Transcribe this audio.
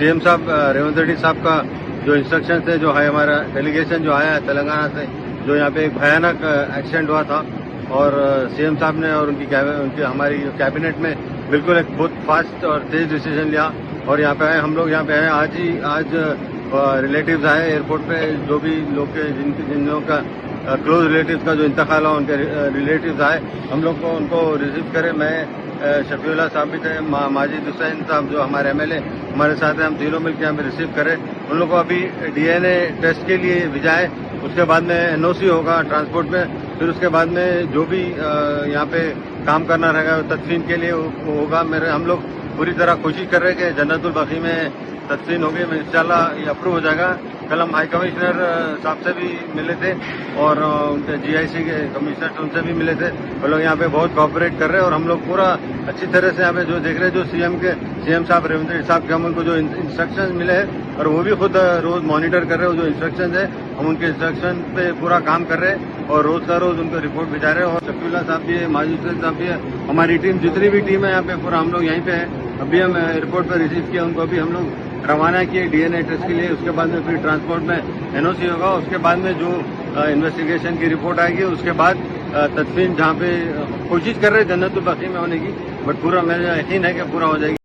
CM साहब रेवंत रेड्डी साहब का जो इंस्ट्रक्शन थे, जो है हमारा डेलीगेशन जो आया है तेलंगाना से, जो यहाँ पे एक भयानक एक्सीडेंट हुआ था और सीएम साहब ने और उनकी हमारी कैबिनेट में बिल्कुल एक बहुत फास्ट और तेज डिसीजन लिया और यहाँ पे आए हम लोग। यहाँ पे आए आज रिलेटिव्स आए एयरपोर्ट पे, जो भी लोग जिन लोगों का क्लोज रिलेटिव्स का जो इंतकाल हुआ उनके रिलेटिव्स आए, हम लोग को उनको रिसीव करे। मैं शफीउल्लाह साहब भी थे, माजिद हुसैन साहब जो हमारे एमएलए हमारे साथ हैं, हम तीनों मिलकर यहाँ पे रिसीव करें। उन लोगों को अभी डीएनए टेस्ट के लिए भेजा है, उसके बाद में एनओसी होगा ट्रांसपोर्ट में, फिर उसके बाद में जो भी यहाँ पे काम करना रहेगा तदफीन के लिए होगा। हम लोग पूरी तरह कोशिश कर रहे हैं कि जन्नतुल बकी में तदफीन होगी, इंशाल्लाह ये अप्रूव हो जाएगा। कल हम हाई कमिश्नर साहब से भी मिले थे और उनके जीआईसी के कमिश्नर उनसे भी मिले थे। वो लोग यहाँ पे बहुत कोऑपरेट कर रहे हैं और हम लोग पूरा अच्छी तरह से यहाँ पे जो देख रहे हैं, जो सीएम साहब रेवंत रेड्डी साहब के हम उनको जो इंस्ट्रक्शन मिले हैं और वो भी खुद रोज मॉनिटर कर रहे हैं, जो इंस्ट्रक्शन है हम उनके इंस्ट्रक्शन पे पूरा काम कर रहे हैं और रोज का रोज उनको रिपोर्ट भिजा रहे हैं। और शफीउल्लाह साहब भी है, माजिद हुसैन साहब भी है, हमारी टीम जितनी भी टीम है यहाँ पे पूरा हम लोग यहीं पे है। अभी हम एयरपोर्ट पर रिसीव किया उनको, अभी हम लोग रवाना किए डीएनए टेस्ट के लिए। उसके बाद में फिर ट्रांसपोर्ट में एनओसी होगा, उसके बाद में जो इन्वेस्टिगेशन की रिपोर्ट आएगी उसके बाद तदफीन, जहाँ पे कोशिश कर रहे हैं जन्नतुल बकी में होने की, बट पूरा मेरा यकीन है कि पूरा हो जाएगी।